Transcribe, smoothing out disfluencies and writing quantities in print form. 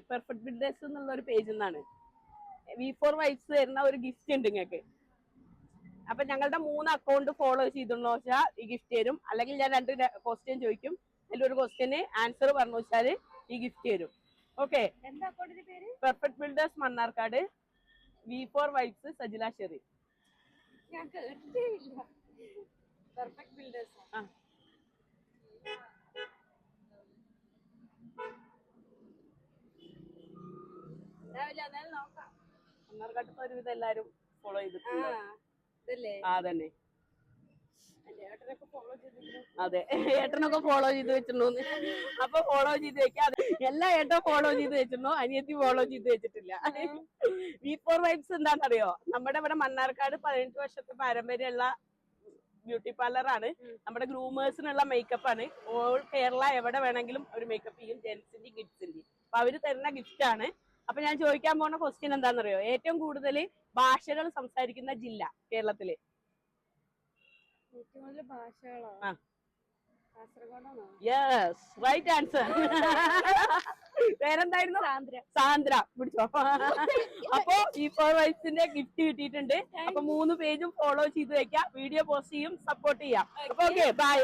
Perfect builders എന്നുള്ള ഒരു പേജിൽ നിന്നാണ്. V4 വൈബ്സ് തരുന്ന ഒരു ഗിഫ്റ്റ് ഉണ്ട് നിങ്ങൾക്ക്. അപ്പൊ ഞങ്ങളുടെ 3 അക്കൗണ്ട് ഫോളോ ചെയ്തെന്ന് വെച്ചാൽ ഈ ഗിഫ്റ്റ് തരും. അല്ലെങ്കിൽ ഞാൻ 2 ക്വസ്റ്റ്യൻ ചോദിക്കും, അതിലൊരു ക്വസ്റ്റ്യന് ആൻസർ പറഞ്ഞു വെച്ചാൽ ഈ ഗിഫ്റ്റ് തരും. Okay, perfect builders Mannarkkad, V4 vibes Sajila Sheri. ഞാൻ കേട്ടിട്ടില്ല. Perfect builders. മണ്ണാർക്കാട്ട് ഒരുവിധം എല്ലാരും ഫോളോ ചെയ്തിട്ടുണ്ട്. അതന്നെ, അതെ, ഏട്ടനൊക്കെ ഫോളോ ചെയ്ത് വെച്ചിട്ടുണ്ടോന്ന്. അപ്പൊ ഫോളോ ചെയ്ത് വെക്കാം. എല്ലാ ഏട്ടൻ ഫോളോ ചെയ്ത് വെച്ചിട്ടുണ്ടോ, അനിയത്തി ഫോളോ ചെയ്ത് വെച്ചിട്ടില്ല. V4 വൈബ്സ് എന്താണെന്നറിയോ? നമ്മുടെ ഇവിടെ മണ്ണാർക്കാട് 18 വർഷത്തെ പാരമ്പര്യമുള്ള ബ്യൂട്ടി പാർലറാണ്. നമ്മുടെ ഗ്രൂമേഴ്സിനുള്ള മേക്കപ്പ് ആണ്. ഓൾ കേരള എവിടെ വേണമെങ്കിലും ഒരു മേക്കപ്പ് ചെയ്യും, ജെന്റ്സിന്റെ കിഡ്സിന്റെ. അപ്പൊ അവര് തരുന്ന ഗിഫ്റ്റ് ആണ്. അപ്പൊ ഞാൻ ചോദിക്കാൻ പോകുന്ന ക്വസ്റ്റ്യൻ എന്താണെന്നറിയോ? ഏറ്റവും കൂടുതൽ ഭാഷകൾ സംസാരിക്കുന്ന ജില്ല കേരളത്തില്? Yes, right answer. പേരെന്തായിരുന്നു? സാന്ദ്ര. പിടിച്ചോ. അപ്പൊ V4 വൈബ്സിന്റെ ഗിഫ്റ്റ് കിട്ടിയിട്ടുണ്ട്. അപ്പൊ 3 പേജും ഫോളോ ചെയ്ത് വെക്കാം, വീഡിയോ പോസ്റ്റ് ചെയ്യും, സപ്പോർട്ട് ചെയ്യാം. Okay, by.